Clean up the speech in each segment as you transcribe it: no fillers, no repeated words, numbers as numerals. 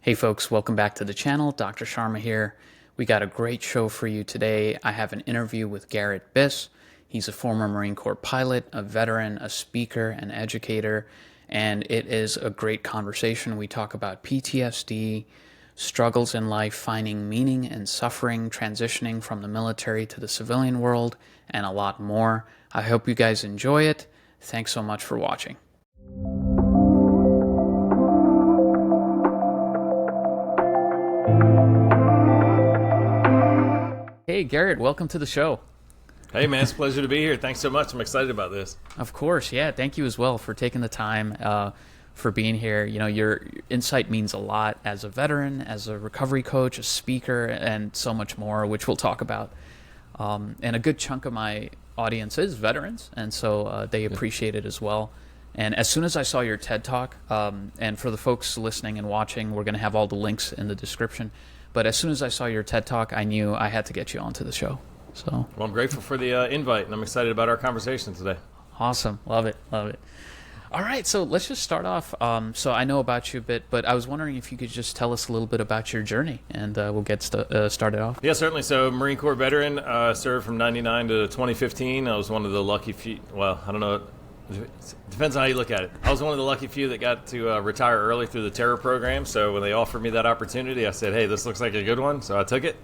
Hey folks, welcome back to the channel. Dr. Sharma here. We got a great show for you today. I have an interview with Garret Biss. He's a former Marine Corps pilot, a veteran, a speaker, an educator, and it is a great conversation. We talk about PTSD, struggles in life, finding meaning and suffering, transitioning from the military to the civilian world, and a lot more. I hope you guys enjoy it. Thanks so much for watching. Hey, Garret, welcome to the show. Hey, man, it's a pleasure to be here. Thanks so much. I'm excited about this. Of course, yeah. Thank you as well for taking the time, for being here. You know, your insight means a lot as a veteran, as a recovery coach, a speaker, and so much more, which we'll talk about. And a good chunk of my audience is veterans, and so they appreciate it as well. And as soon as I saw your TED Talk, and for the folks listening and watching, we're going to have all the links in the description. But as soon as I saw your TED Talk, I knew I had to get you onto the show. So, well, I'm grateful for the invite, and I'm excited about our conversation today. Awesome. Love it. Love it. All right, so let's just start off. So I know about you a bit, but I was wondering if you could just tell us a little bit about your journey, and we'll get started off. Yeah, certainly. So Marine Corps veteran, served from 99 to 2015. I was one of the lucky few, well, I don't know, depends on how you look at it. I was one of the lucky few that got to retire early through the terror program. So when they offered me that opportunity, I said, hey, this looks like a good one. So I took it.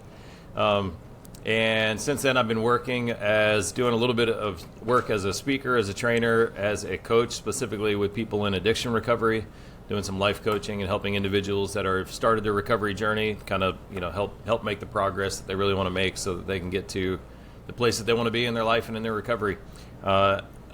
And since then, I've been doing a little bit of work as a speaker, as a trainer, as a coach, specifically with people in addiction recovery, doing some life coaching and helping individuals that are started their recovery journey, kind of, help make the progress that they really want to make so that they can get to the place that they want to be in their life and in their recovery.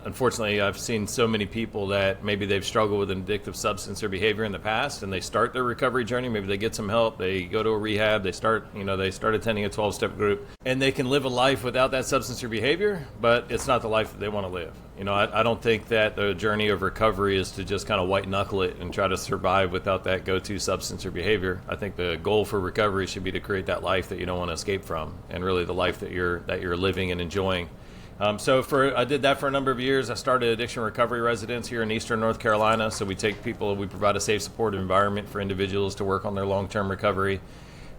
Unfortunately, I've seen so many people that maybe they've struggled with an addictive substance or behavior in the past, and they start their recovery journey. Maybe they get some help, they go to a rehab, they start attending a 12-step group, and they can live a life without that substance or behavior, but it's not the life that they want to live. I don't think that the journey of recovery is to just kind of white knuckle it and try to survive without that go-to substance or behavior. I think the goal for recovery should be to create that life that you don't want to escape from, and really the life that you're living and enjoying. I did that for a number of years. I started addiction recovery residence here in Eastern North Carolina. So we provide a safe, supportive environment for individuals to work on their long-term recovery.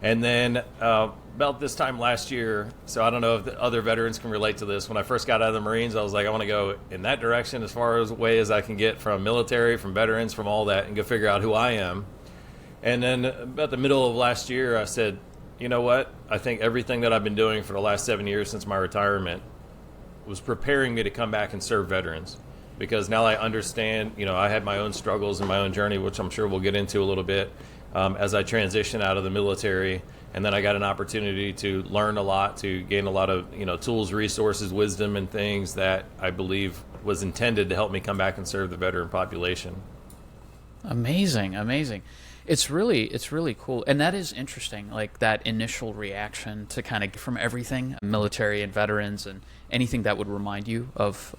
And then about this time last year, so I don't know if the other veterans can relate to this. When I first got out of the Marines, I was like, I want to go in that direction as far away as I can get from military, from veterans, from all that, and go figure out who I am. And then about the middle of last year, I said, you know what? I think everything that I've been doing for the last 7 years since my retirement was preparing me to come back and serve veterans, because now I understand, I had my own struggles and my own journey, which I'm sure we'll get into a little bit, as I transition out of the military. And then I got an opportunity to learn a lot, to gain a lot of, tools, resources, wisdom, and things that I believe was intended to help me come back and serve the veteran population. Amazing, amazing. It's really cool. And that is interesting, like that initial reaction to kind of from everything, military and veterans and anything that would remind you of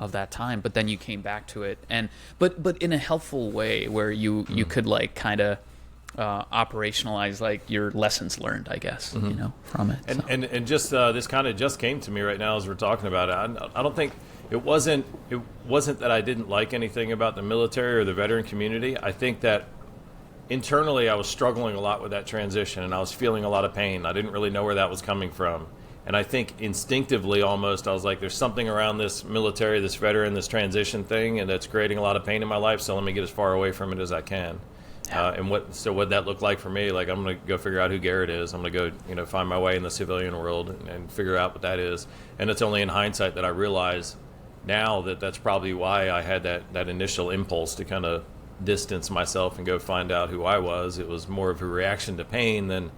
that time. But then you came back to it, and but in a helpful way where you could like kind of operationalize like your lessons learned, I guess, from it. And just this kind of just came to me right now as we're talking about it. I don't think it wasn't that I didn't like anything about the military or the veteran community. I think that internally I was struggling a lot with that transition, and I was feeling a lot of pain. I didn't really know where that was coming from. And I think instinctively almost I was like, there's something around this military, this veteran, this transition thing, and that's creating a lot of pain in my life, so let me get as far away from it as I can. And what that looked like for me, like I'm going to go figure out who Garret is. I'm going to go, find my way in the civilian world and figure out what that is. And it's only in hindsight that I realize now that that's probably why I had that initial impulse to kind of distance myself and go find out who I was. It was more of a reaction to pain than,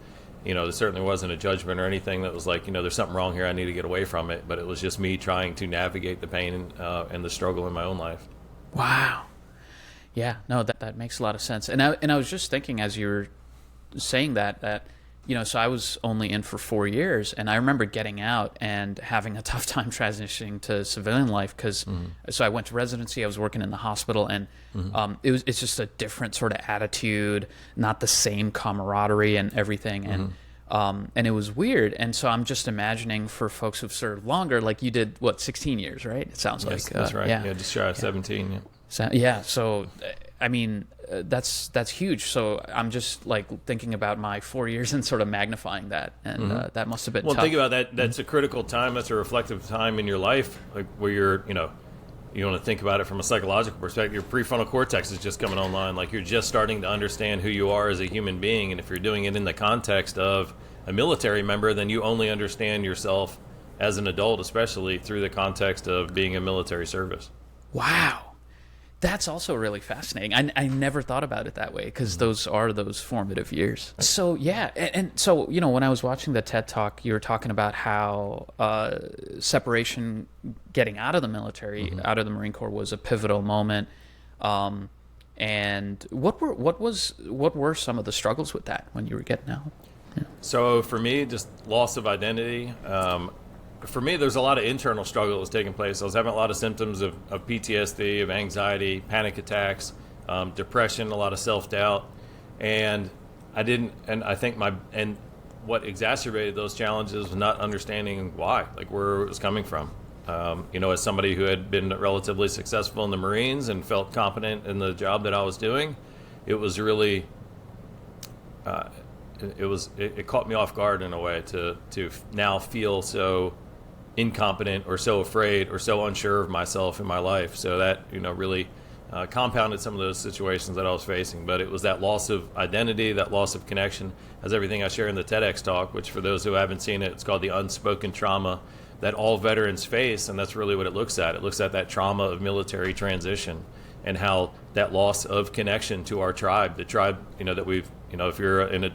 there certainly wasn't a judgment or anything that was like, there's something wrong here, I need to get away from it. But it was just me trying to navigate the pain and the struggle in my own life. Wow. Yeah, no, that makes a lot of sense. And I was just thinking as you were saying that so I was only in for 4 years, and I remember getting out and having a tough time transitioning to civilian life because so I went to residency, I was working in the hospital, and it's just a different sort of attitude, not the same camaraderie and everything, and it was weird. And so I'm just imagining for folks who've served longer, like you did, 16 years, right? It sounds like that's right. Yeah, just shy of 17. So I mean, that's huge. So I'm just like thinking about my 4 years and sort of magnifying that, and that must have been Well, tough. think about that. That's a critical time. That's a reflective time in your life, like where you're, you want to think about it from a psychological perspective. Your prefrontal cortex is just coming online. Like you're just starting to understand who you are as a human being. And if you're doing it in the context of a military member, then you only understand yourself as an adult, especially through the context of being in military service. Wow. That's also really fascinating. I never thought about it that way, because those are those formative years. So, yeah. And so, when I was watching the TED Talk, you were talking about how separation, getting out of the military, out of the Marine Corps, was a pivotal moment. And what were some of the struggles with that when you were getting out? Yeah. So for me, just loss of identity. For me, there's a lot of internal struggle that was taking place. I was having a lot of symptoms of PTSD, of anxiety, panic attacks, depression, a lot of self-doubt. And I think what exacerbated those challenges was not understanding why, like where it was coming from. As somebody who had been relatively successful in the Marines and felt competent in the job that I was doing, it was really, it caught me off guard in a way to now feel so incompetent or so afraid or so unsure of myself in my life. So that, really compounded some of those situations that I was facing. But it was that loss of identity, that loss of connection, as everything I share in the TEDx talk, which for those who haven't seen it, it's called the unspoken trauma that all veterans face. And that's really what it looks at. It looks at that trauma of military transition and how that loss of connection to our tribe, the tribe, that we've, if you're in a,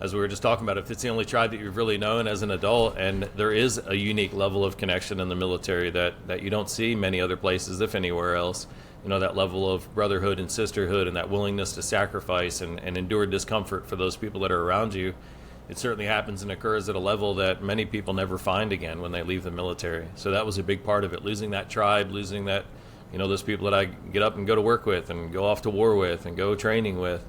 as we were just talking about, if it's the only tribe that you've really known as an adult, and there is a unique level of connection in the military that you don't see many other places, if anywhere else, that level of brotherhood and sisterhood and that willingness to sacrifice and endure discomfort for those people that are around you, it certainly happens and occurs at a level that many people never find again when they leave the military. So that was a big part of it, losing that tribe, losing that, those people that I get up and go to work with and go off to war with and go training with,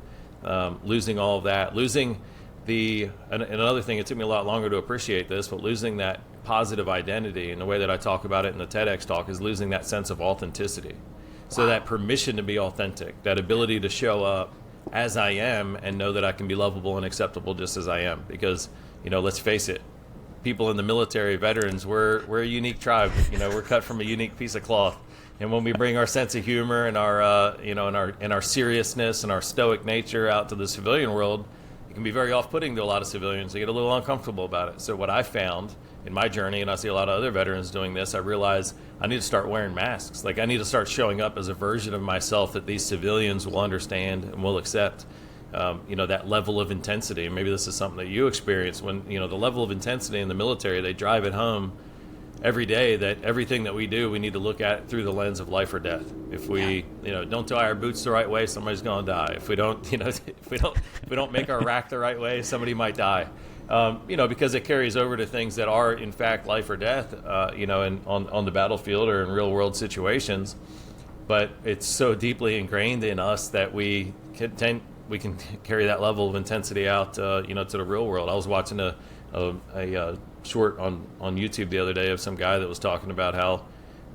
losing all of that, losing and another thing, it took me a lot longer to appreciate this, but losing that positive identity, and the way that I talk about it in the TEDx talk is losing that sense of authenticity. So that permission to be authentic, that ability to show up as I am and know that I can be lovable and acceptable just as I am. Because, let's face it, people in the military, veterans, we're a unique tribe. We're cut from a unique piece of cloth. And when we bring our sense of humor and our, and our seriousness and our stoic nature out to the civilian world, it can be very off-putting to a lot of civilians. They get a little uncomfortable about it. So what I found in my journey, and I see a lot of other veterans doing this, I realized I need to start wearing masks. Like I need to start showing up as a version of myself that these civilians will understand and will accept. That level of intensity. And maybe this is something that you experience when, the level of intensity in the military, they drive it home every day that everything that we do, we need to look at through the lens of life or death. If we, don't tie our boots the right way, somebody's going to die. If we don't, if we don't make our rack the right way, somebody might die. Because it carries over to things that are in fact life or death, and on the battlefield or in real world situations. But it's so deeply ingrained in us that we can carry that level of intensity out, to the real world. I was watching a short on YouTube the other day of some guy that was talking about how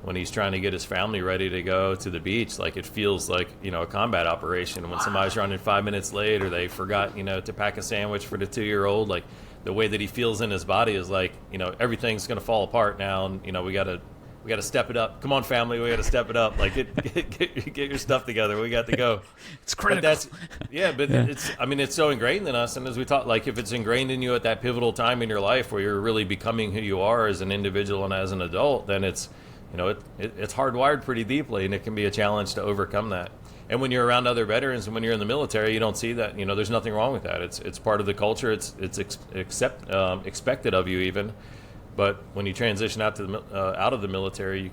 when he's trying to get his family ready to go to the beach, like it feels like, a combat operation. And when somebody's running 5 minutes late or they forgot, to pack a sandwich for the 2-year-old, like the way that he feels in his body is like, everything's going to fall apart now. And, we got to step it up. Come on, family, we got to step it up. Like get your stuff together. We got to go. It's critical. But it's so ingrained in us. And as we talk, like if it's ingrained in you at that pivotal time in your life where you're really becoming who you are as an individual and as an adult, then it's, it's hardwired pretty deeply, and it can be a challenge to overcome that. And when you're around other veterans and when you're in the military, you don't see that. There's nothing wrong with that. It's part of the culture. It's expected of you even. But when you transition out of the military,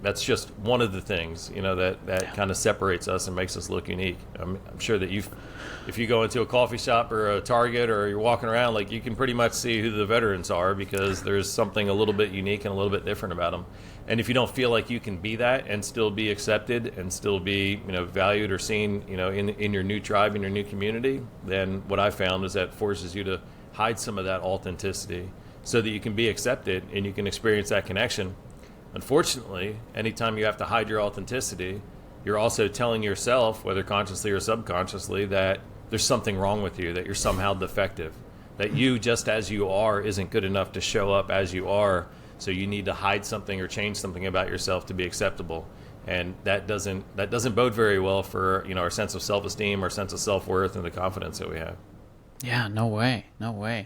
that's just one of the things, that kind of separates us and makes us look unique. I'm sure that if you go into a coffee shop or a Target or you're walking around, like you can pretty much see who the veterans are because there's something a little bit unique and a little bit different about them. And if you don't feel like you can be that and still be accepted and still be, valued or seen, in your new tribe, in your new community, then what I found is that forces you to hide some of that authenticity so that you can be accepted and you can experience that connection. Unfortunately, anytime you have to hide your authenticity, you're also telling yourself, whether consciously or subconsciously, that there's something wrong with you, that you're somehow defective, that you, just as you are, isn't good enough to show up as you are, so you need to hide something or change something about yourself to be acceptable. And that doesn't bode very well for, our sense of self-esteem, our sense of self-worth, and the confidence that we have. Yeah, no way.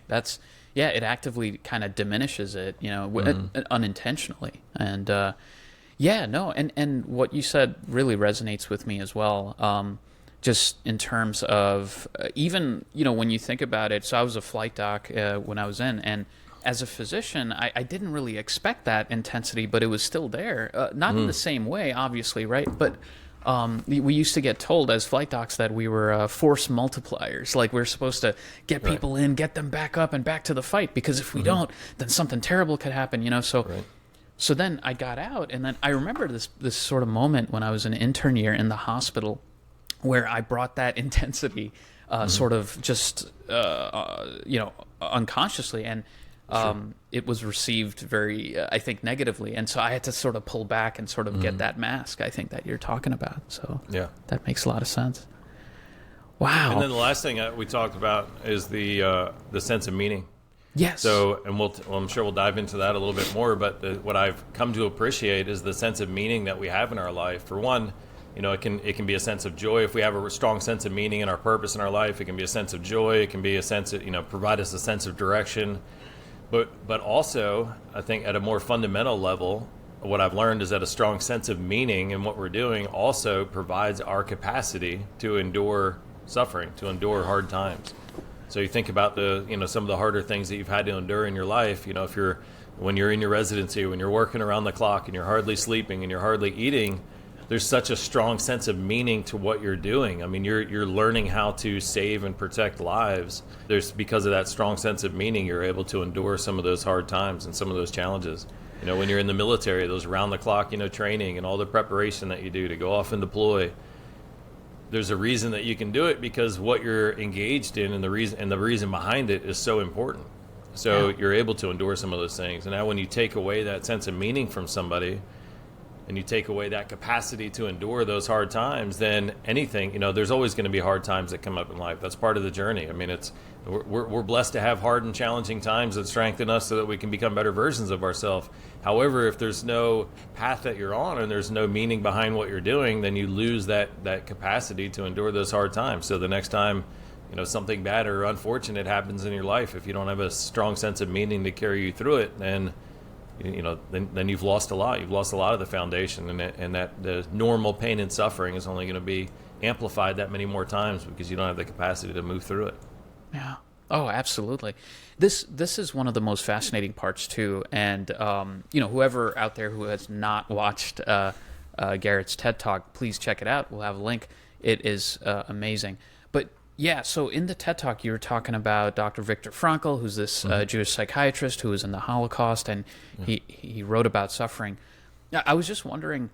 That's, it actively kind of diminishes it, unintentionally. And and what you said really resonates with me as well. Just in terms of even, when you think about it. So I was a flight doc when I was in, and as a physician, I didn't really expect that intensity, but it was still there. Not in the same way, obviously, right? But we used to get told as flight docs that we were force multipliers. Like, we're supposed to get people in, get them back up and back to the fight, because if we don't, then something terrible could happen, So, so then I got out, and then I remember this sort of moment when I was an intern year in the hospital, where I brought that intensity sort of just, unconsciously, and it was received very, I think, negatively. And so I had to sort of pull back and sort of get that mask, I think, that you're talking about. So that makes a lot of sense. Wow. And then the last thing we talked about is the sense of meaning. Yes. So, and I'm sure we'll dive into that a little bit more, but what I've come to appreciate is the sense of meaning that we have in our life. For one, it can be a sense of joy. If we have a strong sense of meaning in our purpose in our life, it can be a sense of joy. It can be a sense of, provide us a sense of direction. But also, I think at a more fundamental level, what I've learned is that a strong sense of meaning in what we're doing also provides our capacity to endure suffering, to endure hard times. So you think about some of the harder things that you've had to endure in your life. When you're in your residency, when you're working around the clock and you're hardly sleeping and you're hardly eating, there's such a strong sense of meaning to what you're doing. I mean, you're learning how to save and protect lives. Because of that strong sense of meaning, you're able to endure some of those hard times and some of those challenges. When you're in the military, those round-the-clock, training and all the preparation that you do to go off and deploy, there's a reason that you can do it, because what you're engaged in and the reason behind it is so important. So you're able to endure some of those things. And now when you take away that sense of meaning from somebody, and you take away that capacity to endure those hard times, then anything, there's always going to be hard times that come up in life. That's part of the journey. I mean, we're blessed to have hard and challenging times that strengthen us so that we can become better versions of ourselves. However, if there's no path that you're on and there's no meaning behind what you're doing, then you lose that capacity to endure those hard times. So the next time, something bad or unfortunate happens in your life, if you don't have a strong sense of meaning to carry you through it, then you've lost a lot. You've lost a lot of the foundation, and that the normal pain and suffering is only going to be amplified that many more times because you don't have the capacity to move through it. Yeah. Oh, absolutely. This is one of the most fascinating parts too. And whoever out there who has not watched Garrett's TED Talk, please check it out. We'll have a link. It is amazing. But yeah, so in the TED Talk, you were talking about Dr. Viktor Frankl, who's this Jewish psychiatrist who was in the Holocaust, and he wrote about suffering. I was just wondering,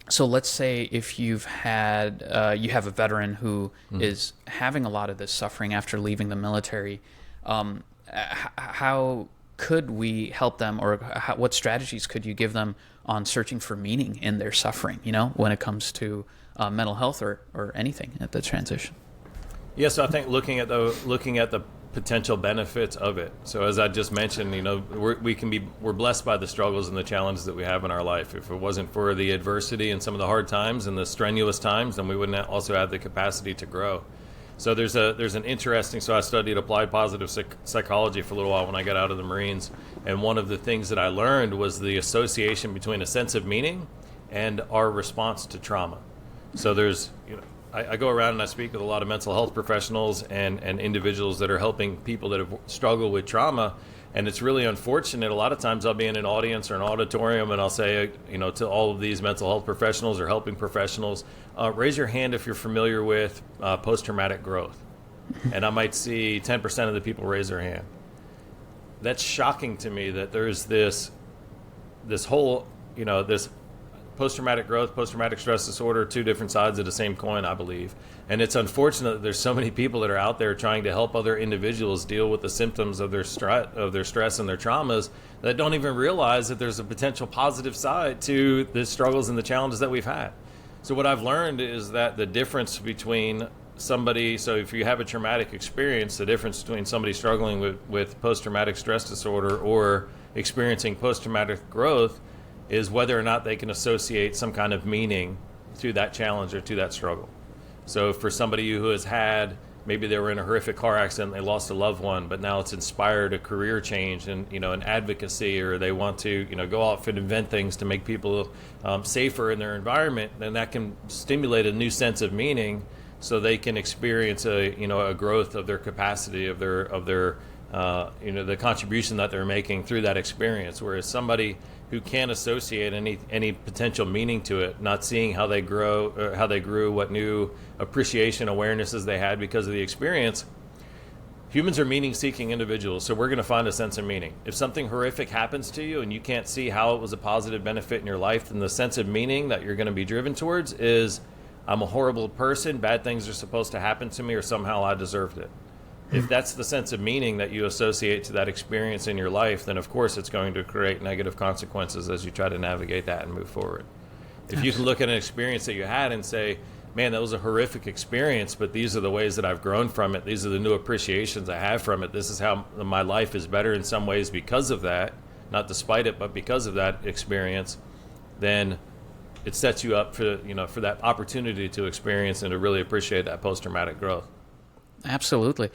so let's say if you have a veteran who is having a lot of this suffering after leaving the military, how could we help them, or what strategies could you give them on searching for meaning in their suffering, when it comes to mental health or anything at the transition? Yeah, so I think looking at the potential benefits of it. So as I just mentioned, we're blessed by the struggles and the challenges that we have in our life. If it wasn't for the adversity and some of the hard times and the strenuous times, then we wouldn't also have the capacity to grow. So there's an interesting. So I studied applied positive psychology for a little while when I got out of the Marines, and one of the things that I learned was the association between a sense of meaning and our response to trauma. So there's I go around and I speak with a lot of mental health professionals and individuals that are helping people that have struggled with trauma. And it's really unfortunate. A lot of times I'll be in an audience or an auditorium and I'll say, to all of these mental health professionals or helping professionals, raise your hand if you're familiar with post-traumatic growth. And I might see 10% of the people raise their hand. That's shocking to me that there's this whole, this post-traumatic growth, post-traumatic stress disorder, two different sides of the same coin, I believe. And it's unfortunate that there's so many people that are out there trying to help other individuals deal with the symptoms of their stress and their traumas that don't even realize that there's a potential positive side to the struggles and the challenges that we've had. So what I've learned is that the difference between somebody, so if you have a traumatic experience, the difference between somebody struggling with post-traumatic stress disorder or experiencing post-traumatic growth is whether or not they can associate some kind of meaning to that challenge or to that struggle. So for somebody who has had, maybe they were in a horrific car accident, they lost a loved one, but now it's inspired a career change and, an advocacy, or they want to, go off and invent things to make people safer in their environment, then that can stimulate a new sense of meaning so they can experience a growth of their capacity, of their the contribution that they're making through that experience. Whereas somebody who can't associate any potential meaning to it, not seeing how they grew, what new appreciation, awarenesses they had because of the experience. Humans are meaning-seeking individuals, so we're going to find a sense of meaning. If something horrific happens to you and you can't see how it was a positive benefit in your life, then the sense of meaning that you're going to be driven towards is, I'm a horrible person, bad things are supposed to happen to me, or somehow I deserved it. If that's the sense of meaning that you associate to that experience in your life, then of course it's going to create negative consequences as you try to navigate that and move forward. If you can look at an experience that you had and say, man, that was a horrific experience, but these are the ways that I've grown from it. These are the new appreciations I have from it. This is how my life is better in some ways because of that, not despite it, but because of that experience, then it sets you up for that opportunity to experience and to really appreciate that post-traumatic growth. Absolutely.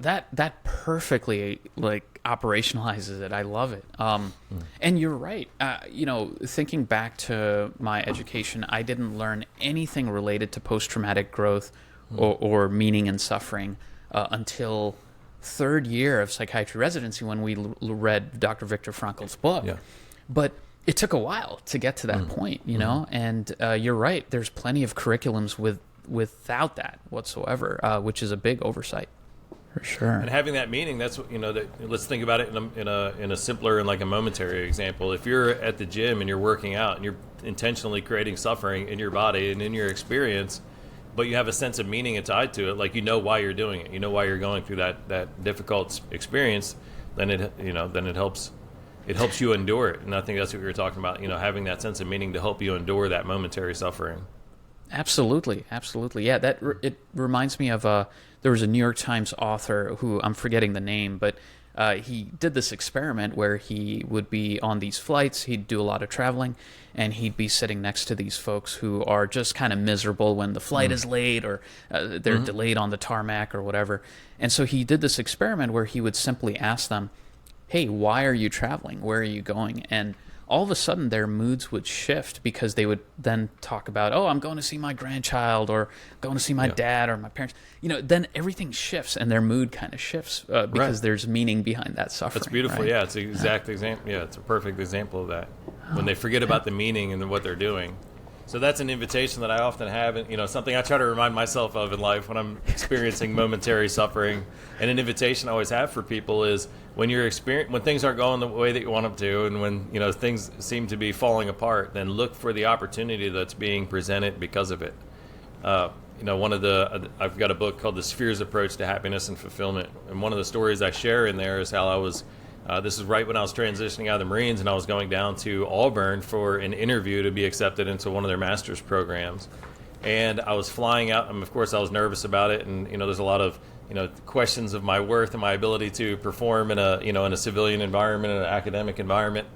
That perfectly operationalizes it. I love it. And you're right. Thinking back to my education, I didn't learn anything related to post-traumatic growth or meaning and suffering until third year of psychiatry residency when we read Dr. Viktor Frankl's book. Yeah. But it took a while to get to that point, and you're right. There's plenty of curriculums without that whatsoever, which is a big oversight. For sure. And having that meaning, that's let's think about it in a simpler and a momentary example. If you're at the gym and you're working out and you're intentionally creating suffering in your body and in your experience, but you have a sense of meaning tied to it, why you're doing it, why you're going through that difficult experience, then it helps you endure it. And I think that's what we were talking about, having that sense of meaning to help you endure that momentary suffering. Absolutely. Yeah, it reminds me of there was a New York Times author who I'm forgetting the name, but he did this experiment where he would be on these flights, he'd do a lot of traveling, and he'd be sitting next to these folks who are just kind of miserable when the flight is late or they're delayed on the tarmac or whatever. And so he did this experiment where he would simply ask them, hey, why are you traveling? Where are you going? And all of a sudden their moods would shift because they would then talk about, oh, I'm going to see my grandchild or going to see my dad or my parents. Then everything shifts and their mood kind of shifts because there's meaning behind that suffering. That's beautiful. Right? Yeah, it's an exact example. Yeah, it's a perfect example of that. When they forget about the meaning and what they're doing. So that's an invitation that I often have, and something I try to remind myself of in life when I'm experiencing momentary suffering. And an invitation I always have for people is when when things aren't going the way that you want them to, and when things seem to be falling apart, then look for the opportunity that's being presented because of it. I've got a book called The Spheres Approach to Happiness and Fulfillment, and one of the stories I share in there is how I was. This is right when I was transitioning out of the Marines, and I was going down to Auburn for an interview to be accepted into one of their master's programs. And I was flying out, and of course I was nervous about it. And there's a lot of questions of my worth and my ability to perform in a civilian environment, in an academic environment.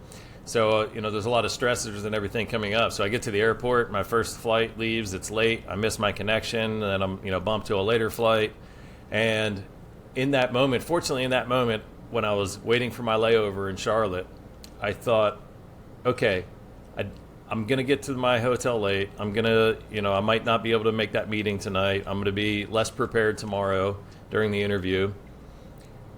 So there's a lot of stressors and everything coming up. So I get to the airport, my first flight leaves, it's late, I miss my connection, and I'm bumped to a later flight. And fortunately in that moment, when I was waiting for my layover in Charlotte, I thought, okay, I'm going to get to my hotel late. I'm going to, I might not be able to make that meeting tonight. I'm going to be less prepared tomorrow during the interview.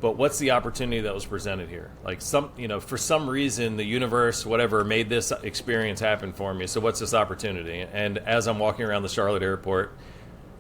But what's the opportunity that was presented here? For some reason, the universe, whatever, made this experience happen for me. So what's this opportunity? And as I'm walking around the Charlotte airport,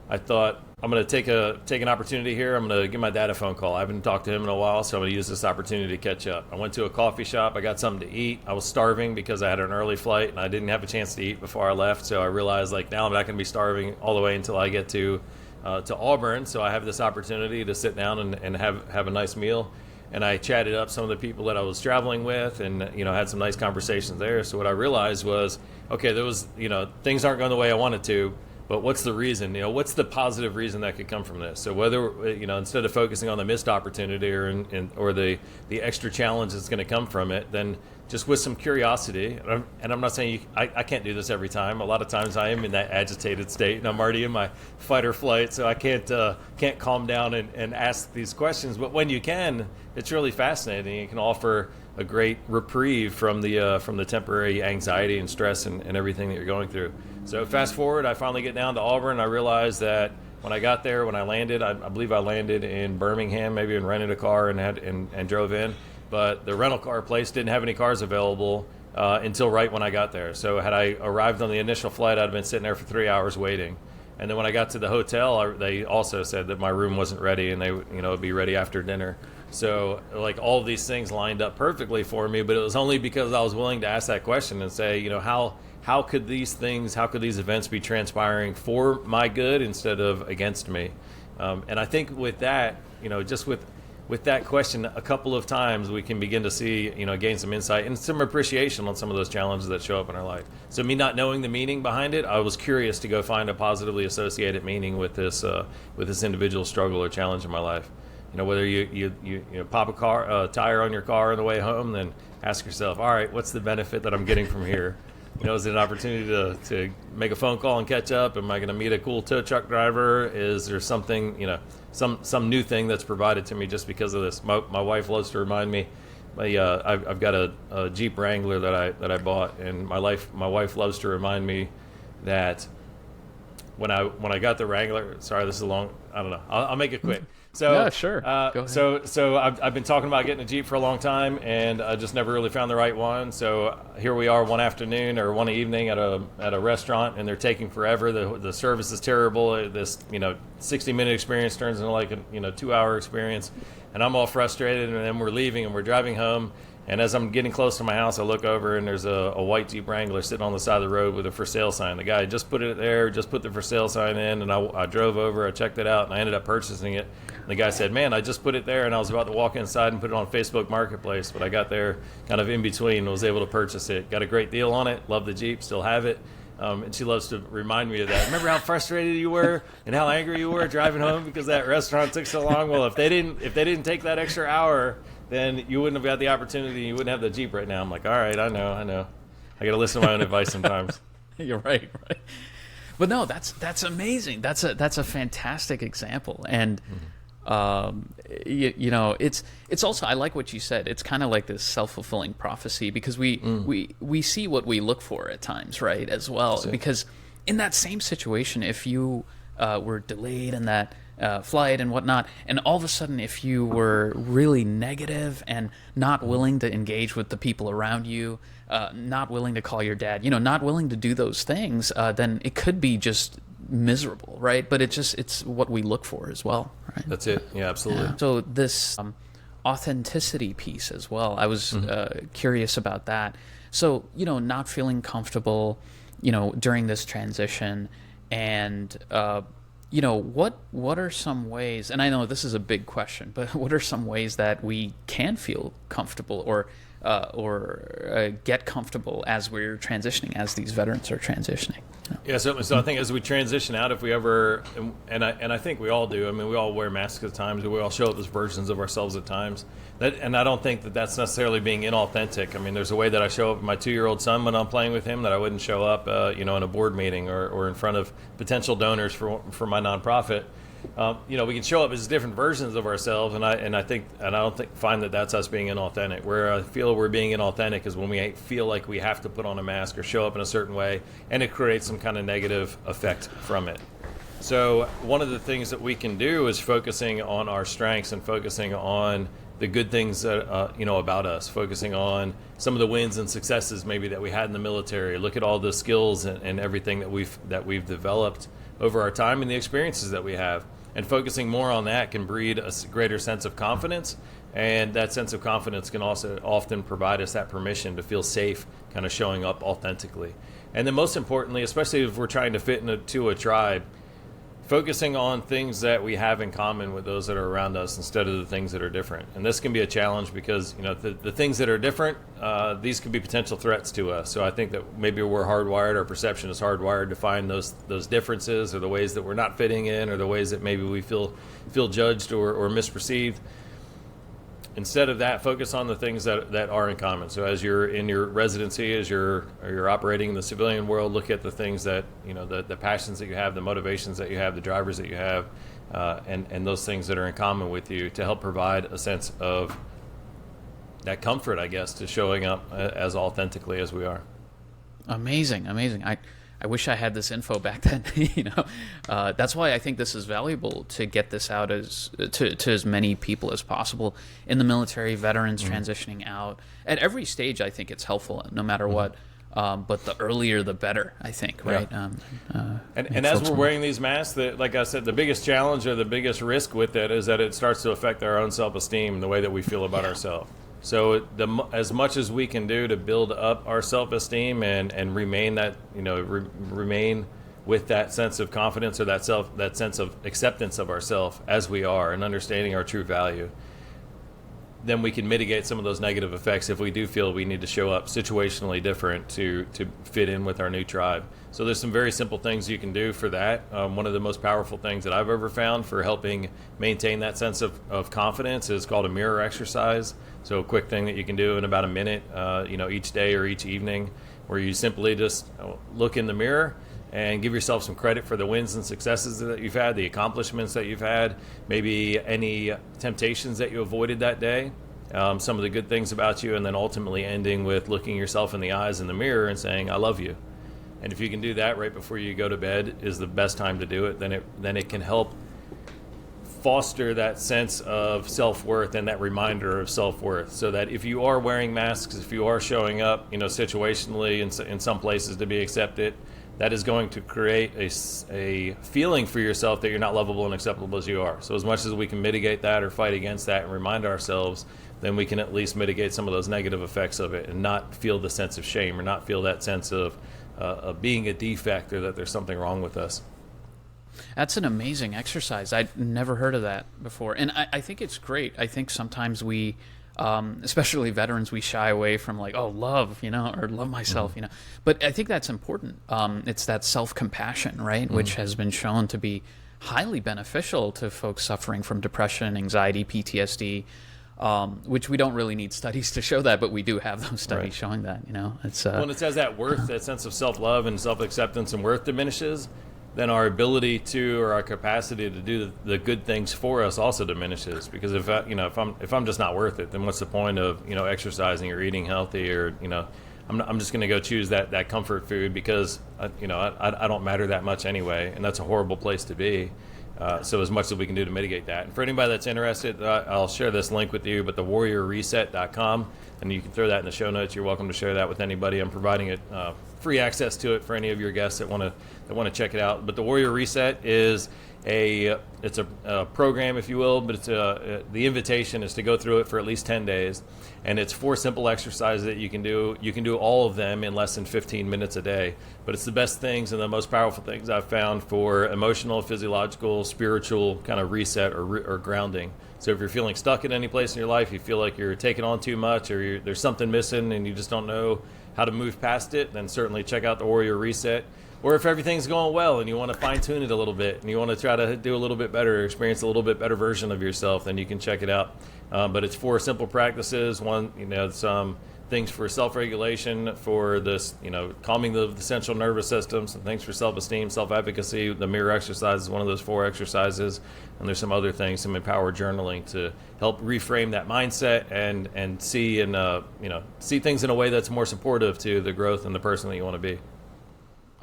I thought, I'm going to take an opportunity here. I'm going to give my dad a phone call. I haven't talked to him in a while, so I'm going to use this opportunity to catch up. I went to a coffee shop. I got something to eat. I was starving because I had an early flight, and I didn't have a chance to eat before I left. So I realized, now I'm not going to be starving all the way until I get to Auburn. So I have this opportunity to sit down and have a nice meal. and I chatted up some of the people that I was traveling with, and had some nice conversations there. So what I realized was, okay, there was things aren't going the way I wanted to, but what's the reason? What's the positive reason that could come from this? So whether instead of focusing on the missed opportunity or the extra challenge that's going to come from it, then just with some curiosity, and I'm not saying I can't do this every time. A lot of times I am in that agitated state, and I'm already in my fight or flight, so I can't calm down and ask these questions. But when you can, it's really fascinating. You can offer a great reprieve from the temporary anxiety and stress and everything that you're going through. So fast forward, I finally get down to Auburn. I realized that when I got there, when I landed, I believe I landed in Birmingham, maybe, and rented a car and drove in. But the rental car place didn't have any cars available until right when I got there. So had I arrived on the initial flight, I'd have been sitting there for 3 hours waiting. And then when I got to the hotel, they also said that my room wasn't ready, and they would be ready after dinner. So like all of these things lined up perfectly for me, but it was only because I was willing to ask that question and say, how could these events be transpiring for my good instead of against me? And I think with that, just with that question a couple of times, we can begin to see, gain some insight and some appreciation on some of those challenges that show up in our life. So me not knowing the meaning behind it, I was curious to go find a positively associated meaning with this individual struggle or challenge in my life. Whether you pop a tire on your car on the way home, then ask yourself, all right, what's the benefit that I'm getting from here? Is it an opportunity to make a phone call and catch up? Am I going to meet a cool tow truck driver? Is there something, some new thing that's provided to me just because of this? My wife loves to remind me. I've got a Jeep Wrangler that I bought, and my wife loves to remind me that when I got the Wrangler. Sorry, this is long. I don't know. I'll make it quick. So yeah, sure. Go ahead. So I've been talking about getting a Jeep for a long time, and I just never really found the right one. So here we are one afternoon or one evening at a restaurant, and they're taking forever. The service is terrible. This 60-minute experience turns into like a 2-hour experience, and I'm all frustrated. And then we're leaving and we're driving home. And as I'm getting close to my house, I look over and there's a white Jeep Wrangler sitting on the side of the road with a for sale sign. The guy just put it there, just put the for sale sign in, and I drove over, I checked it out, and I ended up purchasing it. And the guy said, man, I just put it there, and I was about to walk inside and put it on Facebook Marketplace, but I got there kind of in between and was able to purchase it. Got a great deal on it, love the Jeep, still have it. And she loves to remind me of that. Remember how frustrated you were and how angry you were driving home because that restaurant took so long? Well, if they didn't take that extra hour, then you wouldn't have got the opportunity. You wouldn't have the Jeep right now. I'm like, all right, I know. I got to listen to my own advice sometimes. You're right. But no, that's amazing. That's a fantastic example. And it's also, I like what you said. It's kind of like this self-fulfilling prophecy, because we see what we look for at times, right? As well, because in that same situation, if you were delayed in that flight and whatnot, and all of a sudden, if you were really negative and not willing to engage with the people around you, not willing to call your dad, not willing to do those things, then it could be just miserable, right? But it's what we look for as well, right? That's it. Yeah, absolutely. Yeah. So this authenticity piece as well, I was curious about that. So, not feeling comfortable, during this transition, and what are some ways, and I know this is a big question, but what are some ways that we can feel comfortable or get comfortable as we're transitioning, as these veterans are transitioning? Yeah, so I think as we transition out, if we ever, and I think we all do, I mean, we all wear masks at times, we all show up as versions of ourselves at times, and I don't think that that's necessarily being inauthentic. I mean, there's a way that I show up with my 2-year-old son when I'm playing with him that I wouldn't show up, in a board meeting or in front of potential donors for my nonprofit. We can show up as different versions of ourselves, and I don't find that that's us being inauthentic. Where I feel we're being inauthentic is when we feel like we have to put on a mask or show up in a certain way, and it creates some kind of negative effect from it. So one of the things that we can do is focusing on our strengths and focusing on the good things that about us, focusing on some of the wins and successes maybe that we had in the military. Look at all the skills and everything that we've developed over our time and the experiences that we have. And focusing more on that can breed a greater sense of confidence, and that sense of confidence can also often provide us that permission to feel safe kind of showing up authentically. And then most importantly, especially if we're trying to fit into a tribe, focusing on things that we have in common with those that are around us instead of the things that are different. And this can be a challenge because, the things that are different, these could be potential threats to us. So I think that maybe we're hardwired, our perception is hardwired to find those differences, or the ways that we're not fitting in, or the ways that maybe we feel judged or misperceived. Instead of that, focus on the things that are in common. So as you're in your residency, as you're operating in the civilian world, look at the things that, the passions that you have, the motivations that you have, the drivers that you have, and those things that are in common with you, to help provide a sense of that comfort, I guess, to showing up as authentically as we are. Amazing. I wish I had this info back then. That's why I think this is valuable, to get this out to as many people as possible in the military, veterans transitioning out. At every stage, I think it's helpful, no matter what. But the earlier, the better, I think, right? Yeah. And as we're wearing these masks, like I said, the biggest challenge or the biggest risk with it is that it starts to affect our own self-esteem and the way that we feel about ourselves. So as much as we can do to build up our self-esteem and remain that, remain with that sense of confidence, or that sense of acceptance of ourselves as we are, and understanding our true value, then we can mitigate some of those negative effects if we do feel we need to show up situationally different to fit in with our new tribe. So there's some very simple things you can do for that. One of the most powerful things that I've ever found for helping maintain that sense of confidence is called a mirror exercise. So a quick thing that you can do in about a minute, each day or each evening, where you simply just look in the mirror and give yourself some credit for the wins and successes that you've had, the accomplishments that you've had, maybe any temptations that you avoided that day, some of the good things about you, and then ultimately ending with looking yourself in the eyes in the mirror and saying, "I love you." And if you can do that right before you go to bed, is the best time to do it. Then it can help foster that sense of self-worth and that reminder of self-worth, so that if you are wearing masks, if you are showing up, situationally in some places to be accepted, that is going to create a feeling for yourself that you're not lovable and acceptable as you are. So as much as we can mitigate that or fight against that and remind ourselves, then we can at least mitigate some of those negative effects of it and not feel the sense of shame, or not feel that sense of being a defect, or that there's something wrong with us. That's an amazing exercise. I'd never heard of that before. And I think it's great. I think sometimes we, especially veterans, we shy away from love, or love myself, But I think that's important. It's that self-compassion, right? Which has been shown to be highly beneficial to folks suffering from depression, anxiety, PTSD, which we don't really need studies to show that, but we do have those studies showing that, It's, when it says that worth, that sense of self-love and self-acceptance and worth diminishes, then our ability to, or our capacity to do the good things for us also diminishes. Because if I'm just not worth it, then what's the point of exercising or eating healthy, or I'm just going to go choose that comfort food because I don't matter that much anyway, and that's a horrible place to be. So as much as we can do to mitigate that. And for anybody that's interested, I'll share this link with you, but thewarriorreset.com, and you can throw that in the show notes. You're welcome to share that with anybody. I'm providing it free access to it for any of your guests that want to check it out. But the Warrior Reset is a program, if you will, but it's the invitation is to go through it for at least 10 days, and it's 4 simple exercises that you can do. You can do all of them in less than 15 minutes a day, but it's the best things and the most powerful things I've found for emotional, physiological, spiritual kind of reset or grounding. So if you're feeling stuck in any place in your life, you feel like you're taking on too much, or there's something missing and you just don't know how to move past it, then certainly check out the Warrior Reset. Or if everything's going well and you want to fine-tune it a little bit and you want to try to do a little bit better, experience a little bit better version of yourself, then you can check it out. But it's 4 simple practices. One, some things for self-regulation, for this, calming the central nervous system, some things for self-esteem, self-efficacy. The mirror exercise is one of those 4 exercises. And there's some other things, some empowered journaling to help reframe that mindset and see see things in a way that's more supportive to the growth and the person that you want to be.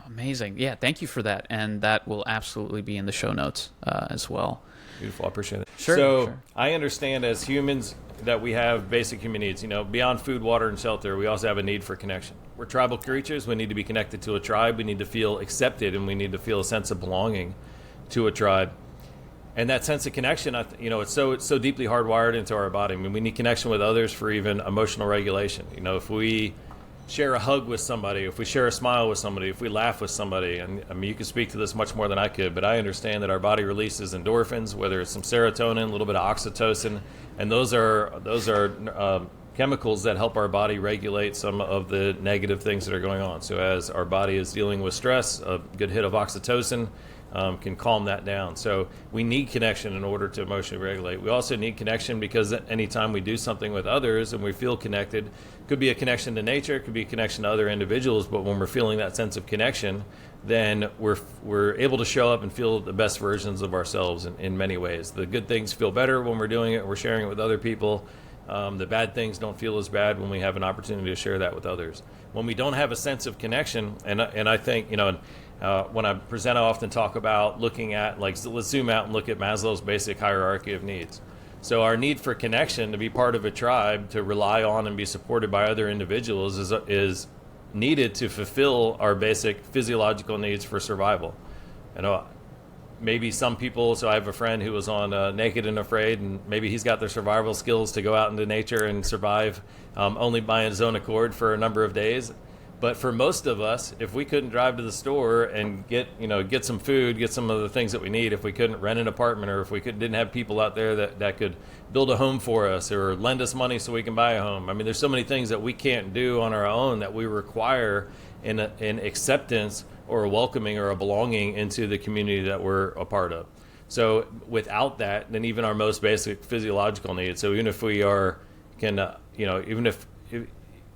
Amazing. Yeah, thank you for that. And that will absolutely be in the show notes as well. Beautiful. I appreciate it. Sure. I understand as humans that we have basic human needs. Beyond food, water, and shelter, we also have a need for connection. We're tribal creatures. We need to be connected to a tribe. We need to feel accepted, and we need to feel a sense of belonging to a tribe. And that sense of connection, it's so deeply hardwired into our body. I mean, we need connection with others for even emotional regulation. If we share a hug with somebody, if we share a smile with somebody, if we laugh with somebody, and I mean, you can speak to this much more than I could, but I understand that our body releases endorphins, whether it's some serotonin, a little bit of oxytocin, and those are chemicals that help our body regulate some of the negative things that are going on. So as our body is dealing with stress, a good hit of oxytocin can calm that down. So we need connection in order to emotionally regulate. We also need connection because anytime we do something with others and we feel connected, could be a connection to nature, it could be a connection to other individuals, but when we're feeling that sense of connection, then we're able to show up and feel the best versions of ourselves in many ways. The good things feel better when we're doing it, we're sharing it with other people. The bad things don't feel as bad when we have an opportunity to share that with others. When we don't have a sense of connection, and I think, when I present, I often talk about looking at, let's zoom out and look at Maslow's basic hierarchy of needs. So our need for connection, to be part of a tribe, to rely on and be supported by other individuals is needed to fulfill our basic physiological needs for survival. Maybe some people, so I have a friend who was on Naked and Afraid, and maybe he's got the survival skills to go out into nature and survive only by his own accord for a number of days. But for most of us, if we couldn't drive to the store and get some food, get some of the things that we need, if we couldn't rent an apartment, or if we didn't have people out there that could build a home for us or lend us money so we can buy a home. I mean, there's so many things that we can't do on our own that we require in acceptance or a welcoming or a belonging into the community that we're a part of. So without that, then even our most basic physiological needs. So even if we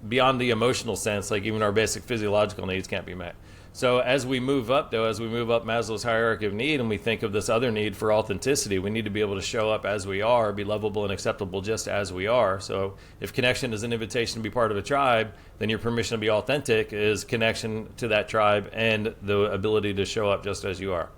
beyond the emotional sense, like even our basic physiological needs can't be met. So as we move up Maslow's hierarchy of need, and we think of this other need for authenticity, we need to be able to show up as we are, be lovable and acceptable just as we are. So if connection is an invitation to be part of a tribe, then your permission to be authentic is connection to that tribe and the ability to show up just as you are.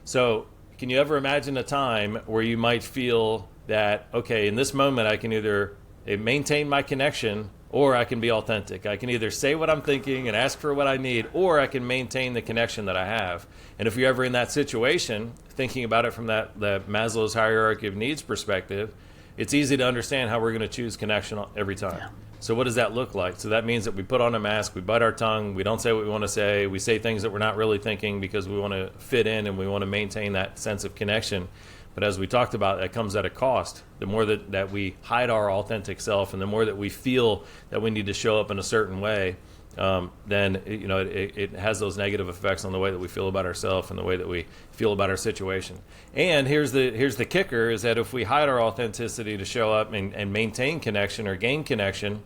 So can you ever imagine a time where you might feel that, okay, in this moment I can either maintain my connection, or I can be authentic. I can either say what I'm thinking and ask for what I need, or I can maintain the connection that I have. And if you're ever in that situation, thinking about it from the Maslow's hierarchy of needs perspective, it's easy to understand how we're going to choose connection every time. Yeah. So what does that look like? So that means that we put on a mask, we bite our tongue, we don't say what we want to say, we say things that we're not really thinking because we want to fit in and we want to maintain that sense of connection. But as we talked about, that comes at a cost. The more that we hide our authentic self, and the more that we feel that we need to show up in a certain way, then it has those negative effects on the way that we feel about ourselves and the way that we feel about our situation. And here's the kicker: is that if we hide our authenticity to show up and maintain connection or gain connection,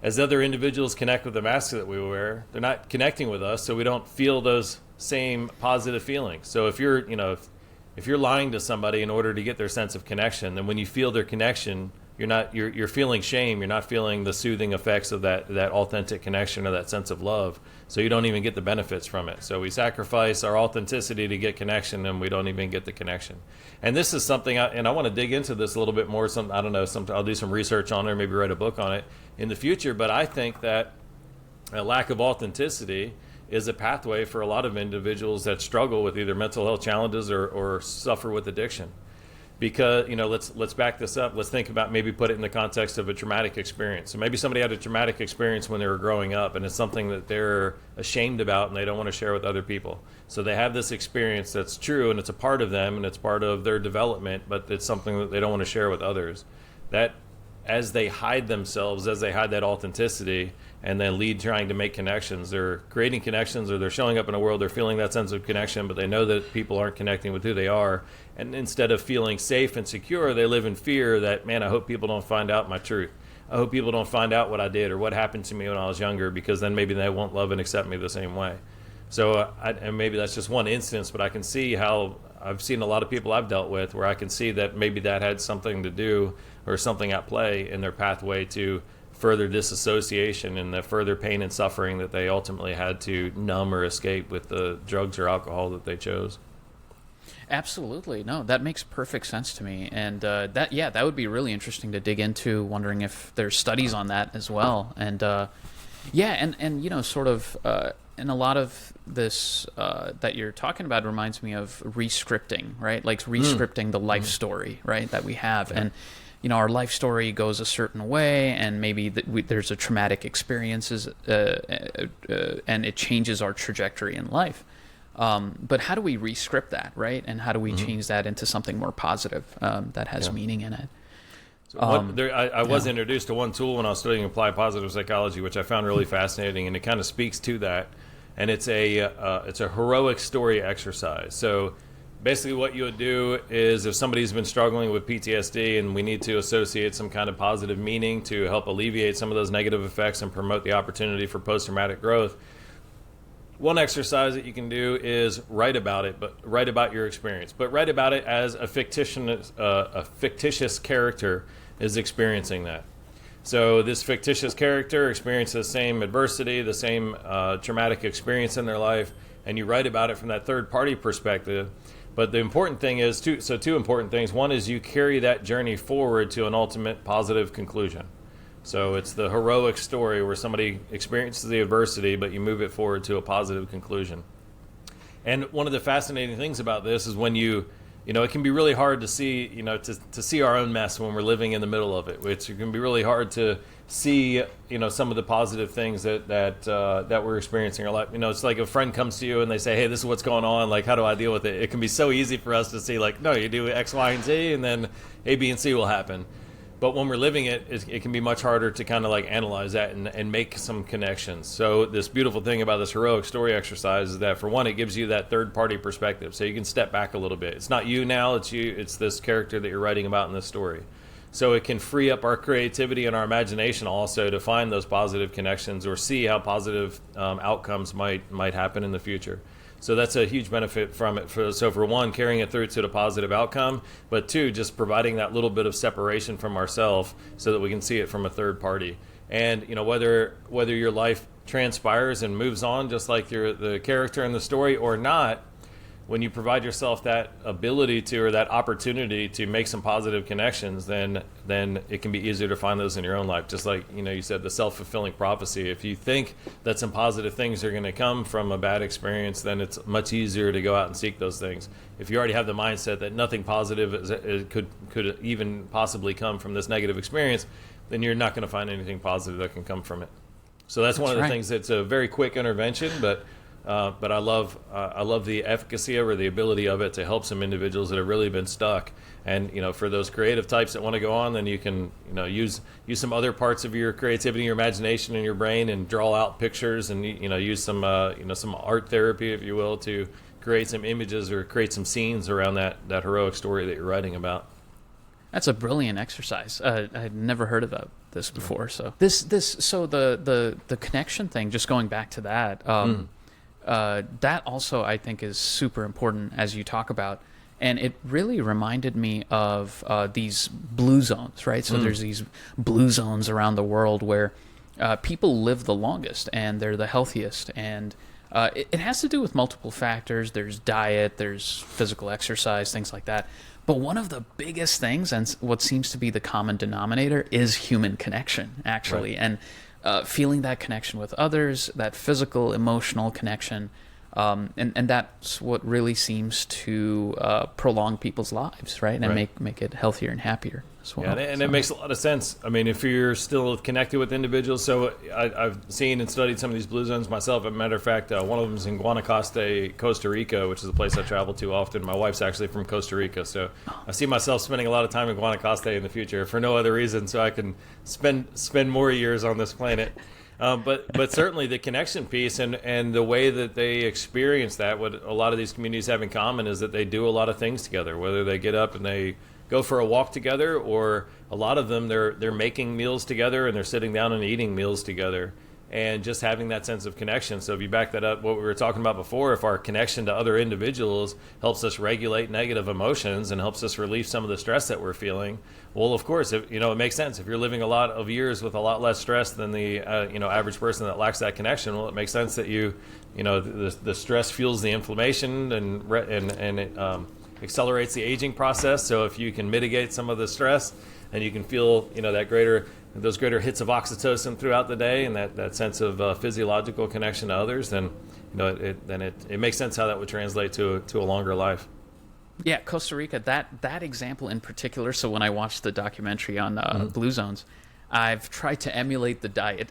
as other individuals connect with the mask that we wear, they're not connecting with us, so we don't feel those same positive feelings. So if you're lying to somebody in order to get their sense of connection, then when you feel their connection, you're feeling shame. You're not feeling the soothing effects of that authentic connection or that sense of love. So you don't even get the benefits from it. So we sacrifice our authenticity to get connection, and we don't even get the connection. And this is something, I want to dig into this a little bit more. I'll do some research on it, or maybe write a book on it in the future. But I think that a lack of authenticity is a pathway for a lot of individuals that struggle with either mental health challenges or suffer with addiction. Because, let's back this up. Let's think about, maybe put it in the context of a traumatic experience. So maybe somebody had a traumatic experience when they were growing up, and it's something that they're ashamed about and they don't want to share with other people. So they have this experience that's true, and it's a part of them, and it's part of their development, but it's something that they don't want to share with others. That, as they hide themselves, as they hide that authenticity, and then trying to make connections, they're creating connections, or they're showing up in a world, they're feeling that sense of connection, but they know that people aren't connecting with who they are. And instead of feeling safe and secure, they live in fear that, man, I hope people don't find out my truth. I hope people don't find out what I did or what happened to me when I was younger, because then maybe they won't love and accept me the same way. So, and maybe that's just one instance, but I can see how I've seen a lot of people I've dealt with where I can see that maybe that had something to do or something at play in their pathway to further disassociation and the further pain and suffering that they ultimately had to numb or escape with the drugs or alcohol that they chose. Absolutely. No, that makes perfect sense to me. And that would be really interesting to dig into, wondering if there's studies on that as well. And and a lot of this that you're talking about reminds me of re-scripting, right? Like re-scripting the life story, right, that we have. Yeah. our life story goes a certain way, and maybe there's a traumatic experiences, and it changes our trajectory in life. But how do we rescript that, right? And how do we change that into something more positive that has meaning in it? I was introduced to one tool when I was studying applied positive psychology, which I found really fascinating, and it kind of speaks to that. And it's a heroic story exercise. So basically what you would do is, if somebody's been struggling with PTSD and we need to associate some kind of positive meaning to help alleviate some of those negative effects and promote the opportunity for post-traumatic growth, one exercise that you can do is write about it, but write about your experience. But write about it as a fictitious character is experiencing that. So this fictitious character experienced the same adversity, the same traumatic experience in their life, and you write about it from that third-party perspective. But the important thing is, two important things. One is you carry that journey forward to an ultimate positive conclusion. So it's the heroic story where somebody experiences the adversity, but you move it forward to a positive conclusion. And one of the fascinating things about this is when it can be really hard to see, to see our own mess when we're living in the middle of it, which can be really hard to see, some of the positive things that we're experiencing in our life. It's like a friend comes to you and they say, hey, this is what's going on. Like, how do I deal with it? It can be so easy for us to see, like, no, you do X, Y, and Z, and then A, B, and C will happen. But when we're living it, it can be much harder to kind of like analyze that and make some connections. So this beautiful thing about this heroic story exercise is that, for one, it gives you that third-party perspective. So you can step back a little bit. It's not you now, it's you. It's this character that you're writing about in this story. So it can free up our creativity and our imagination also to find those positive connections or see how positive outcomes might happen in the future. So that's a huge benefit from it. So for one, carrying it through to the positive outcome, but two, just providing that little bit of separation from ourselves so that we can see it from a third party. And whether your life transpires and moves on just like the character in the story or not, when you provide yourself that ability to, or that opportunity to make some positive connections, then it can be easier to find those in your own life. Just like, you said, the self-fulfilling prophecy. If you think that some positive things are going to come from a bad experience, then it's much easier to go out and seek those things. If you already have the mindset that nothing positive could even possibly come from this negative experience, then you're not going to find anything positive that can come from it. So that's one of the things that's a very quick intervention, but I love the efficacy or the ability of it to help some individuals that have really been stuck. And for those creative types that want to go on, then you can use some other parts of your creativity, your imagination, and your brain, and draw out pictures, and use some some art therapy, if you will, to create some images or create some scenes around that heroic story that you're writing about. That's a brilliant exercise. I had never heard about this before. So the connection thing. Just going back to that. That also, I think, is super important as you talk about, and it really reminded me of these blue zones, right? So there's these blue zones around the world where people live the longest and they're the healthiest, and it has to do with multiple factors. There's diet, there's physical exercise, things like that. But one of the biggest things, and what seems to be the common denominator, is human connection, actually. Right. And feeling that connection with others, that physical, emotional connection, and that's what really seems to prolong people's lives, right? And make it healthier and happier as well. Yeah, and it makes a lot of sense. I mean, if you're still connected with individuals, so I've seen and studied some of these blue zones myself. As a matter of fact, one of them is in Guanacaste, Costa Rica, which is a place I travel to often. My wife's actually from Costa Rica, so I see myself spending a lot of time in Guanacaste in the future for no other reason, so I can spend more years on this planet. But certainly the connection piece and the way that they experience that, what a lot of these communities have in common is that they do a lot of things together, whether they get up and they go for a walk together, or a lot of them they're making meals together and they're sitting down and eating meals together, and just having that sense of connection. So if you back that up, what we were talking about before, if our connection to other individuals helps us regulate negative emotions and helps us relieve some of the stress that we're feeling, well, of course, it makes sense. If you're living a lot of years with a lot less stress than the average person that lacks that connection, well, it makes sense that the stress fuels the inflammation and it accelerates the aging process. So if you can mitigate some of the stress and you can feel those greater hits of oxytocin throughout the day and that sense of physiological connection to others, then it makes sense how that would translate to a longer life. Yeah, Costa Rica, that example in particular. So when I watched the documentary on Blue Zones, I've tried to emulate the diet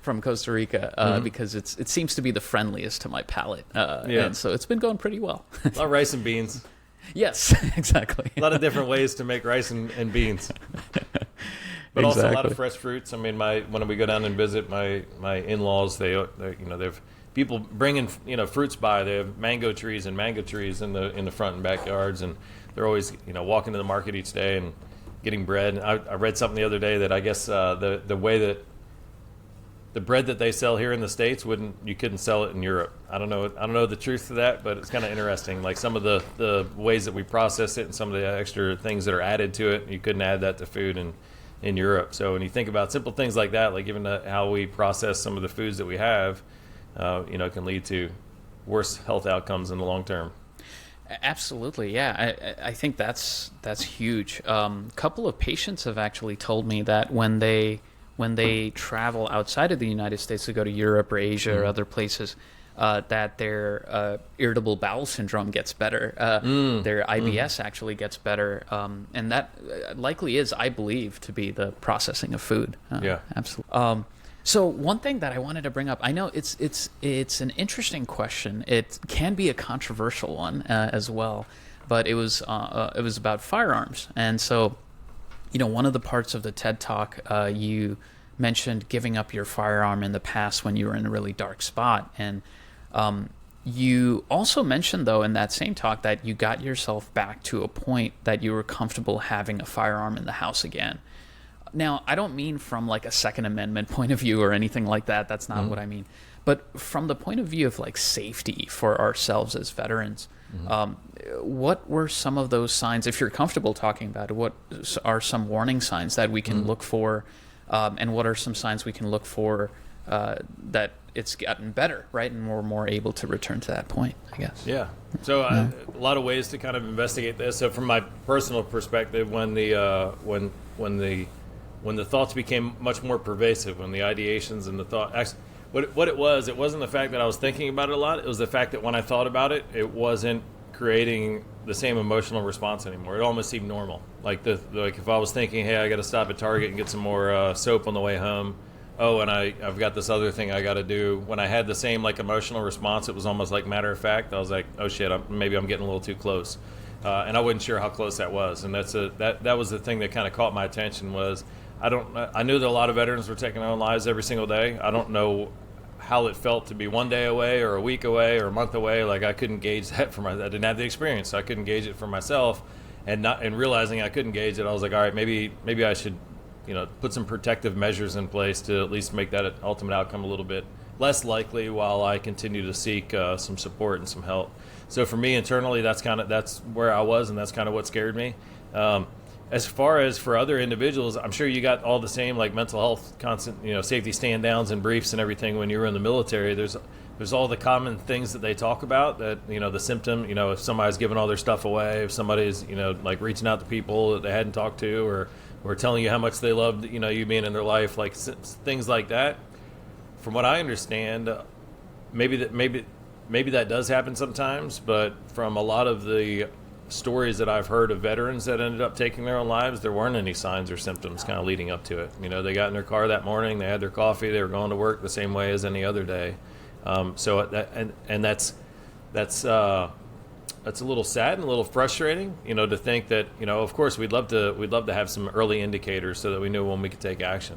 from Costa Rica because it seems to be the friendliest to my palate. And so it's been going pretty well. A lot of rice and beans. Yes, exactly. A lot of different ways to make rice and beans. But also a lot of fresh fruits. I mean, when we go down and visit my in-laws, they've people bringing fruits by. They have mango trees in the front and backyards, and they're always walking to the market each day and getting bread. I read something the other day that I guess the way that the bread that they sell here in the States you couldn't sell it in Europe. I don't know the truth to that, but it's kind of interesting. Like some of the ways that we process it and some of the extra things that are added to it, you couldn't add that to food in Europe. So when you think about simple things like that, like even how we process some of the foods that we have, can lead to worse health outcomes in the long term. Absolutely, yeah. I think that's huge. Couple of patients have actually told me that when they travel outside of the United States to go to Europe or Asia or other places, that their irritable bowel syndrome gets better. Their IBS actually gets better, and that likely is, I believe, to be the processing of food. Yeah, absolutely. So one thing that I wanted to bring up, I know it's an interesting question. It can be a controversial one as well, but it was about firearms. And so, one of the parts of the TED Talk, you mentioned giving up your firearm in the past when you were in a really dark spot. And you also mentioned, though, in that same talk that you got yourself back to a point that you were comfortable having a firearm in the house again. Now, I don't mean from like a Second Amendment point of view or anything like that. That's not what I mean. But from the point of view of like safety for ourselves as veterans, what were some of those signs, if you're comfortable talking about it, what are some warning signs that we can look for, and what are some signs we can look for that it's gotten better, right? And we're more able to return to that point, I guess. Yeah. So a lot of ways to kind of investigate this. So from my personal perspective, when the thoughts became much more pervasive, when the ideations and the thought, actually, what it wasn't the fact that I was thinking about it a lot. It was the fact that when I thought about it, it wasn't creating the same emotional response anymore. It almost seemed normal. Like if I was thinking, hey, I got to stop at Target and get some more soap on the way home. Oh, and I've got this other thing I got to do. When I had the same like emotional response, it was almost like matter of fact. I was like, oh shit, maybe I'm getting a little too close, and I wasn't sure how close that was. And that was the thing that kind of caught my attention was. I knew that a lot of veterans were taking their own lives every single day. I don't know how it felt to be one day away or a week away or a month away. Like I couldn't gauge that I didn't have the experience, so I couldn't gauge it for myself. And realizing I couldn't gauge it, I was like, all right, maybe I should, put some protective measures in place to at least make that ultimate outcome a little bit less likely while I continue to seek some support and some help. So for me internally, that's where I was, and that's kind of what scared me. As far as for other individuals, I'm sure you got all the same like mental health, constant, safety stand downs and briefs and everything when you were in the military. There's all the common things that they talk about that, the symptom, if somebody's giving all their stuff away, if somebody's, like reaching out to people that they hadn't talked to or telling you how much they loved, you being in their life, like things like that. From what I understand, maybe that does happen sometimes, but from a lot of the stories that I've heard of veterans that ended up taking their own lives, there weren't any signs or symptoms kind of leading up to it. They got in their car that morning, they had their coffee, they were going to work the same way as any other day. So that's a little sad and a little frustrating, to think that, of course we'd love to have some early indicators so that we knew when we could take action.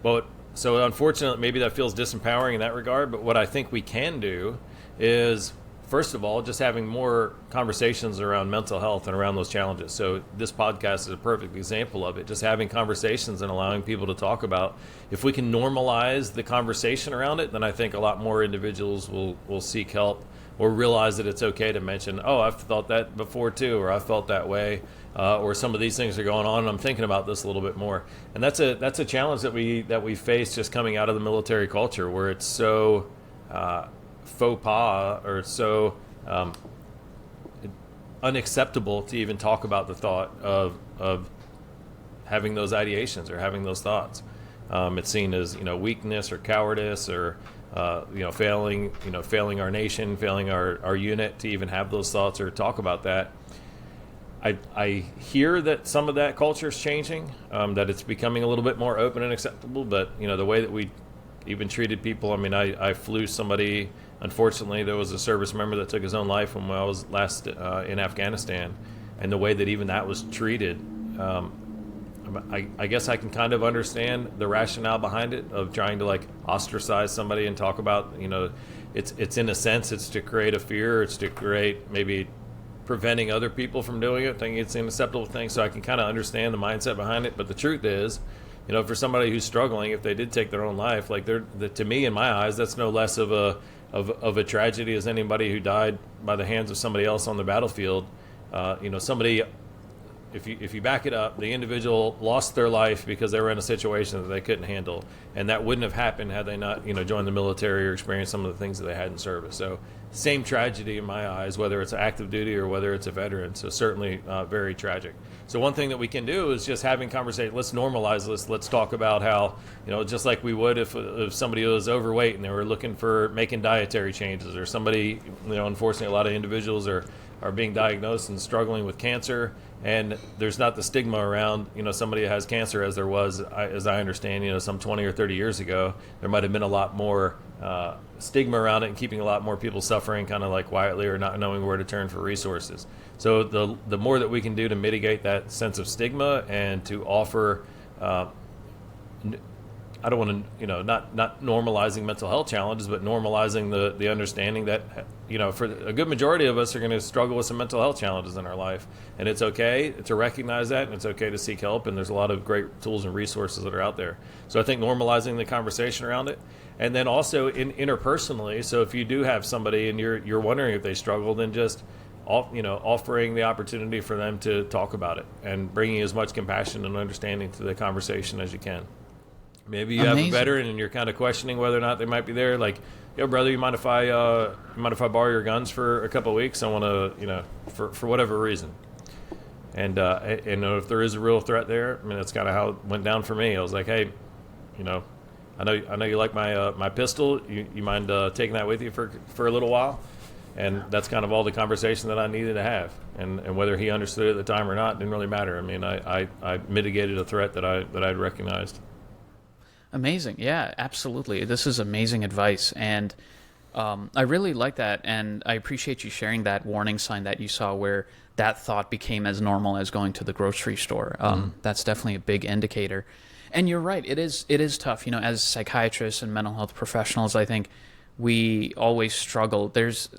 But so unfortunately, maybe that feels disempowering in that regard. But what I think we can do is, first of all, just having more conversations around mental health and around those challenges. So this podcast is a perfect example of it. Just having conversations and allowing people to talk about. If we can normalize the conversation around it, then I think a lot more individuals will seek help or realize that it's okay to mention, oh, I've thought that before too, or I felt that way, or some of these things are going on and I'm thinking about this a little bit more. And that's a challenge that we face just coming out of the military culture, where it's so faux pas or so unacceptable to even talk about the thought of having those ideations or having those thoughts. It's seen as weakness or cowardice or failing our nation, failing our unit to even have those thoughts or talk about that. I hear that some of that culture is changing, that it's becoming a little bit more open and acceptable. But the way that we even treated people. I mean, I flew somebody. Unfortunately, there was a service member that took his own life when I was last in Afghanistan, and the way that even that was treated. I guess I can kind of understand the rationale behind it of trying to like ostracize somebody and talk about, it's in a sense, it's to create a fear, it's to create maybe preventing other people from doing it, thinking it's an acceptable thing. So I can kind of understand the mindset behind it. But the truth is, for somebody who's struggling, if they did take their own life, like to me, in my eyes, that's no less of a tragedy as anybody who died by the hands of somebody else on the battlefield. Somebody. If you back it up, the individual lost their life because they were in a situation that they couldn't handle, and that wouldn't have happened had they not, joined the military or experienced some of the things that they had in service. So, same tragedy in my eyes, whether it's active duty or whether it's a veteran. So certainly very tragic. So one thing that we can do is just having conversation. Let's normalize this. Let's talk about how, just like we would if somebody was overweight and they were looking for making dietary changes, or somebody, unfortunately, a lot of individuals are being diagnosed and struggling with cancer, and there's not the stigma around, somebody that has cancer as there was, as I understand, some 20 or 30 years ago. There might have been a lot more stigma around it and keeping a lot more people suffering kind of like quietly or not knowing where to turn for resources. So the more that we can do to mitigate that sense of stigma and to offer I don't want to, not normalizing mental health challenges, but normalizing the understanding that, for a good majority of us are going to struggle with some mental health challenges in our life. And it's okay to recognize that, and it's okay to seek help. And there's a lot of great tools and resources that are out there. So I think normalizing the conversation around it. And then also interpersonally, so if you do have somebody and you're wondering if they struggle, then just offering the opportunity for them to talk about it and bringing as much compassion and understanding to the conversation as you can. Maybe you have a veteran and you're kind of questioning whether or not they might be there. Like, yo, brother, you mind if I borrow your guns for a couple of weeks? I want to, for whatever reason. And if there is a real threat there, I mean, that's kind of how it went down for me. I was like, hey, I know you like my pistol. You mind taking that with you for a little while? And that's kind of all the conversation that I needed to have. And whether he understood it at the time or not didn't really matter. I mean, I mitigated a threat that I'd recognized. Amazing. Yeah, absolutely. This is amazing advice. And I really like that. And I appreciate you sharing that warning sign that you saw where that thought became as normal as going to the grocery store. That's definitely a big indicator. And you're right. It is tough. As psychiatrists and mental health professionals, I think we always struggle. There's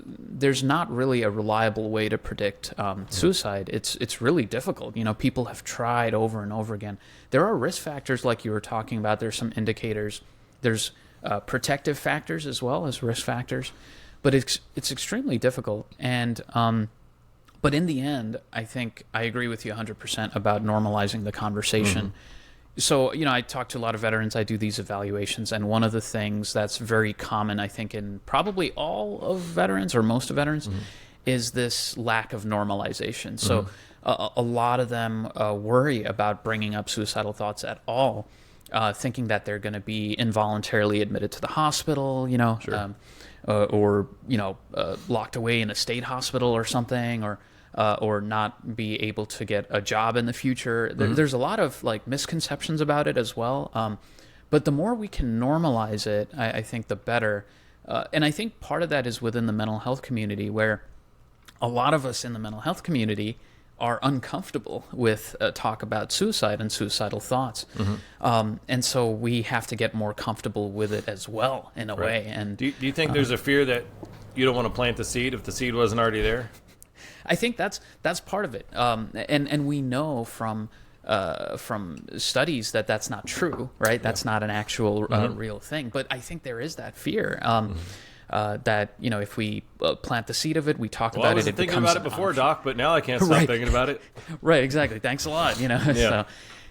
not really a reliable way to predict suicide. It's really difficult. People have tried over and over again. There are risk factors like you were talking about. There's some indicators. There's protective factors as well as risk factors, but it's extremely difficult. And but in the end, I think I agree with you 100% about normalizing the conversation. So, I talk to a lot of veterans. I do these evaluations, and one of the things that's very common, I think, in probably all of veterans or most of veterans is this lack of normalization. So a lot of them worry about bringing up suicidal thoughts at all, thinking that they're going to be involuntarily admitted to the hospital, or locked away in a state hospital or something, or not be able to get a job in the future. There's a lot of misconceptions about it as well. But the more we can normalize it, I think the better. And I think part of that is within the mental health community, where a lot of us in the mental health community are uncomfortable with talk about suicide and suicidal thoughts. And so we have to get more comfortable with it as well, in a way. And do you think there's a fear that you don't want to plant the seed if the seed wasn't already there? I think that's part of it, and we know from studies that that's not true, right? That's not an actual real thing. But I think there is that fear that if we plant the seed of it, we talk about it. I wasn't thinking about it before, Doc, but now I can't stop thinking about it. Right, exactly. Thanks a lot. So,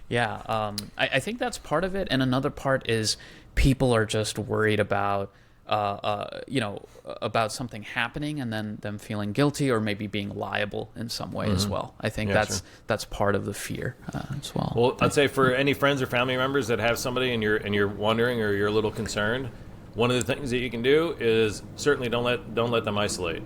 I think that's part of it, and another part is people are just worried about. About something happening and then them feeling guilty or maybe being liable in some way as well. I think that's part of the fear as well. Well, I'd say for any friends or family members that have somebody and you're wondering or you're a little concerned, one of the things that you can do is certainly don't let them isolate.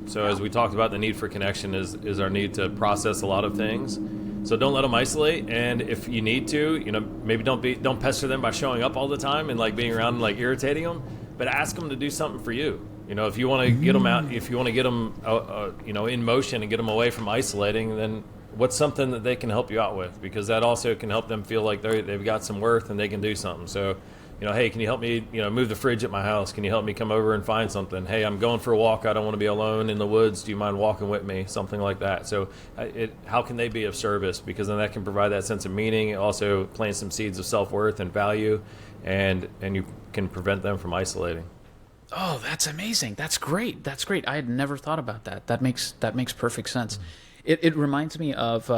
So as we talked about, the need for connection is our need to process a lot of things. So don't let them isolate, and if you need to, maybe don't pester them by showing up all the time and like being around and like irritating them, but ask them to do something for you. If you want to get them out, if you want to get them, in motion and get them away from isolating, then what's something that they can help you out with? Because that also can help them feel like they've got some worth and they can do something. So, hey, can you help me, move the fridge at my house? Can you help me come over and find something? Hey, I'm going for a walk. I don't want to be alone in the woods. Do you mind walking with me? Something like that. So how can they be of service? Because then that can provide that sense of meaning. It also plants some seeds of self-worth and value, and you can prevent them from isolating. Oh, that's amazing. That's great. That's great. I had never thought about that. That makes perfect sense. It reminds me of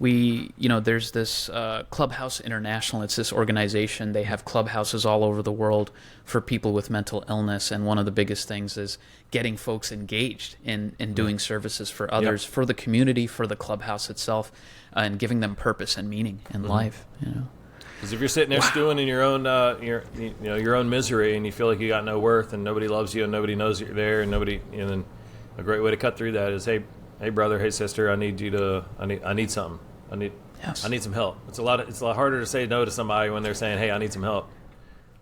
there's this Clubhouse International. It's this organization. They have clubhouses all over the world for people with mental illness, and one of the biggest things is getting folks engaged in doing services for others, for the community, for the clubhouse itself, and giving them purpose and meaning in life. Because if you're sitting there stewing in your own your own misery, and you feel like you got no worth, and nobody loves you, and nobody knows you're there, and then a great way to cut through that is, hey brother, hey sister, I need something. I need some help. It's a lot harder to say no to somebody when they're saying, hey, I need some help.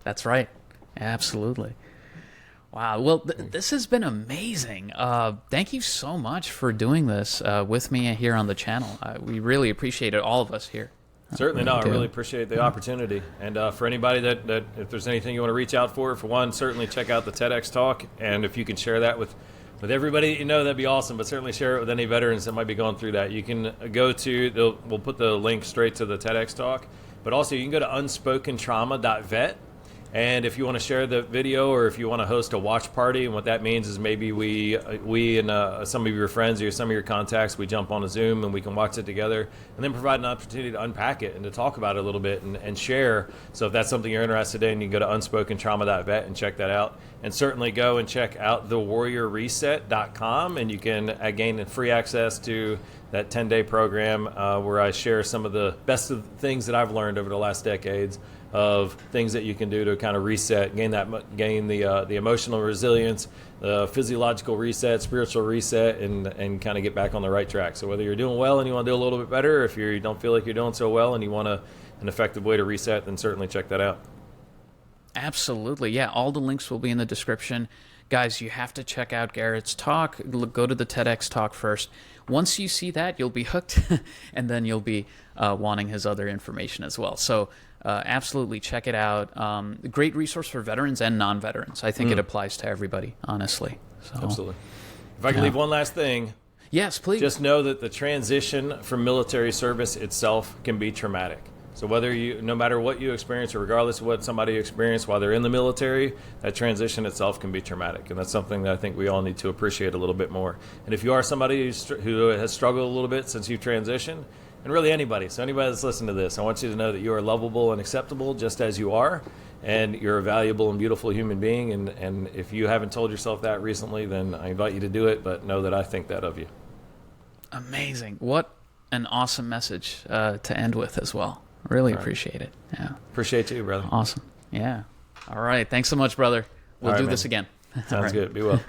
That's right. Absolutely. Wow. Well, this has been amazing. Thank you so much for doing this with me here on the channel. We really appreciate it, all of us here. Certainly. I really appreciate the opportunity. And for anybody that if there's anything you want to reach out for one, certainly check out the TEDx talk. And if you can share that with everybody that'd be awesome. But certainly share it with any veterans that might be going through that. You can go to, we'll put the link straight to the TEDx talk. But also you can go to unspokentrauma.vet. And if you want to share the video, or if you want to host a watch party, and what that means is maybe we and some of your friends or some of your contacts, we jump on a Zoom and we can watch it together, and then provide an opportunity to unpack it and to talk about it a little bit and share. So if that's something you're interested in, you can go to unspokentrauma.vet and check that out. And certainly go and check out thewarriorreset.com, and you can gain free access to that 10-day program where I share some of the best of the things that I've learned over the last decades of things that you can do to kind of reset, gain the emotional resilience, the physiological reset, spiritual reset, and kind of get back on the right track. So whether you're doing well and you want to do a little bit better, or if you don't feel like you're doing so well and you want an effective way to reset, then certainly check that out. Absolutely. Yeah, all the links will be in the description. Guys, you have to check out Garret's talk. Go to the TEDx talk first. Once you see that, you'll be hooked, and then you'll be wanting his other information as well. So absolutely check it out. Great resource for veterans and non-veterans. I think it applies to everybody, honestly. So, absolutely. If I can leave one last thing. Yes, please. Just know that the transition from military service itself can be traumatic. So no matter what you experience, or regardless of what somebody experienced while they're in the military, that transition itself can be traumatic. And that's something that I think we all need to appreciate a little bit more. And if you are somebody who has struggled a little bit since you've transitioned, and really anybody that's listening to this, I want you to know that you are lovable and acceptable just as you are, and you're a valuable and beautiful human being. And if you haven't told yourself that recently, then I invite you to do it, but know that I think that of you. Amazing. What an awesome message to end with as well. Really appreciate it. Yeah. Appreciate you, brother. Awesome. Yeah. All right. Thanks so much, brother. We'll do this again. Sounds good. Be well.